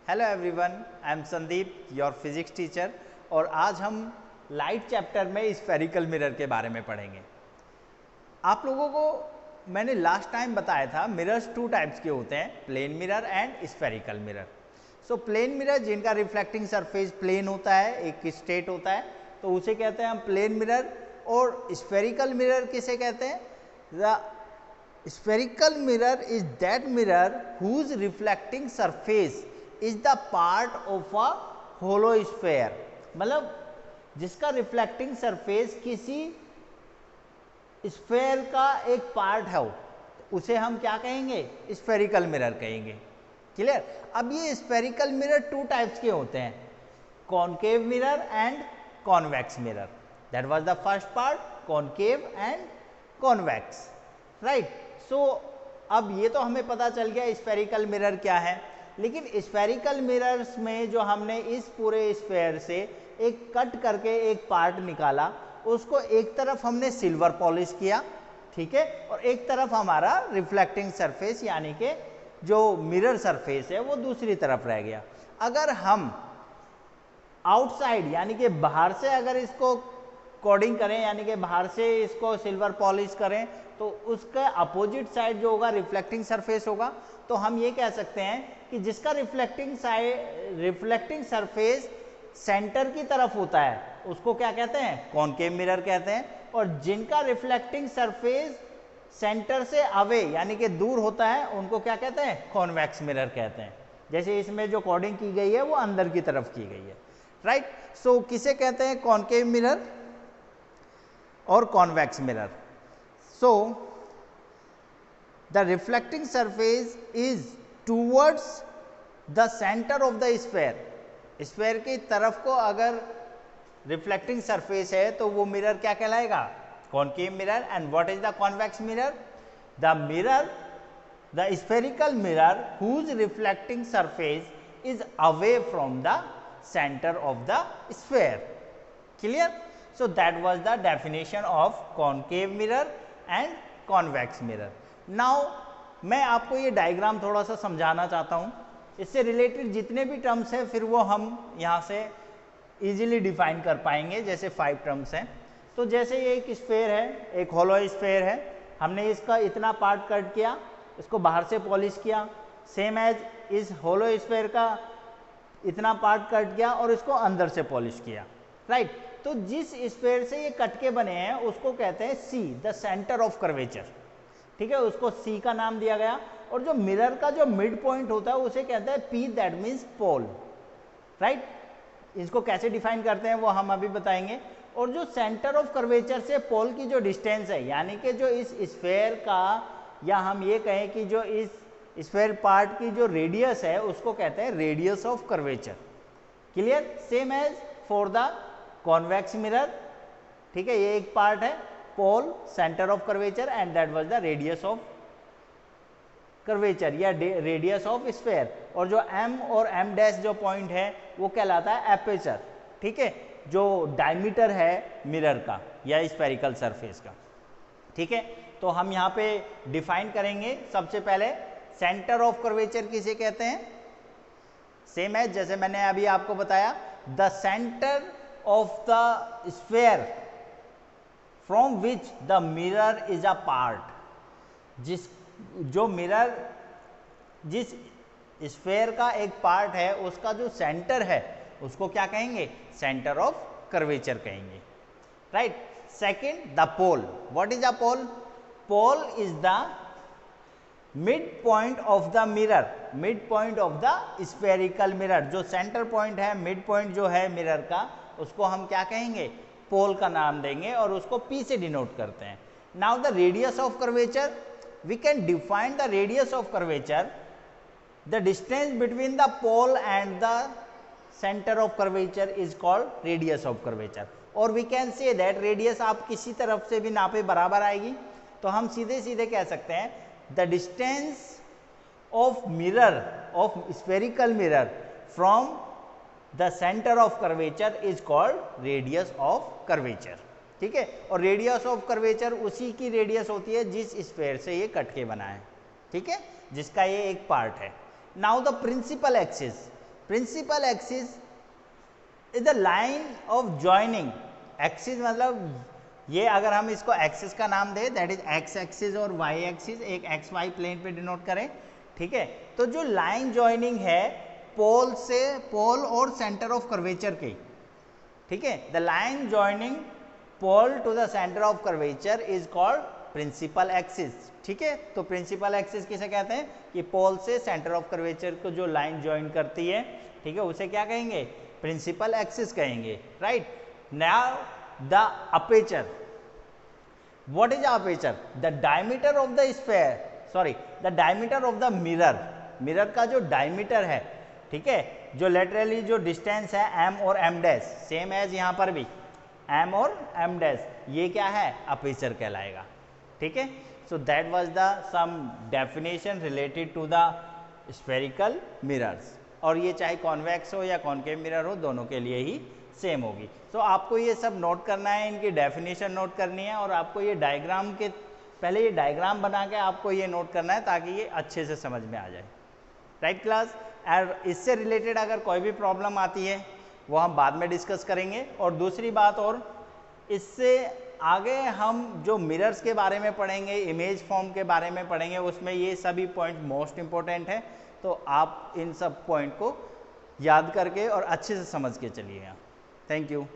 Hello everyone, I am Sandeep, your physics teacher. और आज हम लाइट चैप्टर में स्फेरिकल मिरर के बारे में पढ़ेंगे। आप लोगों को मैंने लास्ट टाइम बताया था मिरर्स टू टाइप्स के होते हैं, plane mirror and spherical mirror. So plane mirror जिनका रिफ्लेक्टिंग सरफेस प्लेन होता है, एक स्ट्रेट होता है, तो उसे कहते हैं हम प्लेन मिरर। और स्फेरिकल मिरर किसे कहते हैं? The spherical mirror is that mirror whose reflecting surface is the part of a hollow sphere। मतलब जिसका रिफ्लेक्टिंग सरफेस किसी स्फेयर का एक पार्ट है, उसे हम क्या कहेंगे? स्फेरिकल मिरर कहेंगे। क्लियर? अब ये स्फेरिकल मिरर टू टाइप्स के होते हैं, concave mirror and convex mirror. That was the first part, concave and convex, right. So अब ये तो हमें पता चल गया स्फेरिकल मिरर क्या है, लेकिन स्फेरिकल मिरर्स में जो हमने इस पूरे स्फेयर से एक कट करके एक पार्ट निकाला, उसको एक तरफ हमने सिल्वर पॉलिश किया, ठीक है, और एक तरफ हमारा रिफ्लेक्टिंग सरफेस यानी कि जो मिरर सरफेस है वो दूसरी तरफ रह गया। अगर हम आउटसाइड यानी कि बाहर से अगर इसको कोडिंग करें, यानी कि बाहर से इसको सिल्वर पॉलिश करें, तो उसका अपोजिट साइड जो होगा रिफ्लेक्टिंग सरफेस होगा। तो हम ये कह सकते हैं कि जिसका रिफ्लेक्टिंग सरफेस सेंटर की तरफ होता है उसको क्या कहते हैं? कॉनकेव मिरर कहते हैं। और जिनका रिफ्लेक्टिंग सरफेस सेंटर से अवे यानी कि दूर होता है उनको क्या कहते हैं? कॉन्वेक्स मिरर कहते हैं। जैसे इसमें जो कोडिंग की गई है वो अंदर की तरफ की गई है, राइट। सो किसे कहते हैं? कॉनकेव मिरर और convex mirror. So the reflecting surface is towards the center of the sphere। Sphere की तरफ को अगर रिफ्लेक्टिंग सरफेस है तो वो मिरर क्या कहलाएगा? Concave mirror. And what is the convex mirror? The spherical mirror whose reflecting surface is away from the center of the sphere। Clear? So that was the definition of concave mirror and convex mirror. Now मैं आपको ये diagram थोड़ा सा समझाना चाहता हूँ। इससे related जितने भी टर्म्स हैं फिर वो हम यहाँ से इजीली डिफाइन कर पाएंगे। जैसे 5 टर्म्स हैं, तो जैसे ये एक स्फेयर है, एक होलो स्फेयर है, हमने इसका इतना पार्ट कट किया, इसको बाहर से पॉलिश किया। सेम एज इस होलो स्फेयर का इतना पार्ट कट किया और इसको अंदर से पॉलिश किया, राइट। तो जिस स्फेयर से ये कटके बने हैं उसको कहते हैं सी, द सेंटर ऑफ कर्वेचर, ठीक है, उसको सी का नाम दिया गया। और जो मिरर का जो मिड पॉइंट होता है उसे कहते हैं P, that means pole, right. इसको कैसे डिफाइन करते हैं वो हम अभी बताएंगे। और जो सेंटर ऑफ कर्वेचर से पोल की जो डिस्टेंस है, यानी कि जो इस स्फेयर का, या हम ये कहें कि जो इस स्फेयर पार्ट की जो रेडियस है उसको कहते हैं radius of curvature. Clear? Same as for the convex mirror, ठीक है, ये एक पार्ट है pole, centre of curvature, and that was the radius of curvature या रेडियस ऑफ स्फेयर। और जो एम और एम डैश जो पॉइंट है वो कहलाता है एपर्चर, ठीक है, जो डायमीटर है मिरर का या स्फेरिकल सरफेस का, ठीक है। तो हम यहाँ पे डिफाइन करेंगे। सबसे पहले सेंटर ऑफ कर्वेचर किसे कहते हैं? सेम है जैसे मैंने अभी आपको बताया, the centre of the sphere from which the mirror is a part। जो मिरर जिस स्फेयर का एक पार्ट है उसका जो सेंटर है उसको क्या कहेंगे? सेंटर ऑफ कर्वेचर कहेंगे, right. Second, the pole. What is a pole? Pole is the mid point of the mirror, mid point of the spherical mirror. जो सेंटर पॉइंट है, मिड पॉइंट जो है मिरर का, उसको हम क्या कहेंगे? पोल का नाम देंगे और उसको P से डिनोट करते हैं। Now the radius of curvature, we can define the radius of curvature, the distance between the pole and the centre of curvature is called radius of curvature. और we can say that radius आप किसी तरफ से भी नापे बराबर आएगी, तो हम सीधे सीधे कह सकते हैं the distance of mirror, of spherical mirror from the centre of curvature is called radius of curvature, ठीक है। और रेडियस ऑफ कर्वेचर उसी की रेडियस होती है जिस स्फेयर से ये कट के बना है, ठीक है, जिसका ये एक पार्ट है। Now the principal axis, principal axis is the line of joining. Axis मतलब ये अगर हम इसको एक्सिस का नाम दें, दैट इज एक्स एक्सिस और वाई एक्सिस, एक एक्स वाई प्लेन पे डिनोट करें, ठीक है। तो जो लाइन जॉइनिंग है पोल से, पोल और सेंटर ऑफ कर्वेचर के, ठीक है, the line joining pole to the centre of curvature is called principal axis, ठीक है। तो प्रिंसिपल एक्सिस किसे कहते हैं कि पोल से सेंटर ऑफ कर्वेचर को जो लाइन ज्वाइन करती है, ठीक है, उसे क्या कहेंगे, प्रिंसिपल एक्सिस कहेंगे, right. Now the aperture, what is aperture, the diameter of the sphere, sorry the diameter of the mirror, mirror का जो डायमीटर है, ठीक है, जो लेटरली जो डिस्टेंस है m और m डैश, सेम एज यहाँ पर भी m और m डैश, ये क्या है, अपर्चर कहलाएगा, ठीक है। So that was the sum definition related to the spherical mirrors, और ये चाहे कॉन्वेक्स हो या कॉनकेव मिरर हो, दोनों के लिए ही सेम होगी। सो आपको ये सब नोट करना है, इनकी डेफिनेशन नोट करनी है, और आपको ये डायग्राम के पहले ये डायग्राम बना के आपको ये नोट करना है ताकि ये अच्छे से समझ में आ जाए, राइट क्लास। और इससे रिलेटेड अगर कोई भी प्रॉब्लम आती है वो हम बाद में डिस्कस करेंगे। और दूसरी बात, और इससे आगे हम जो मिरर्स के बारे में पढ़ेंगे, इमेज फॉर्म के बारे में पढ़ेंगे, उसमें ये सभी पॉइंट मोस्ट इंपॉर्टेंट है, तो आप इन सब पॉइंट को याद करके और अच्छे से समझ के चलिएगा। Thank you.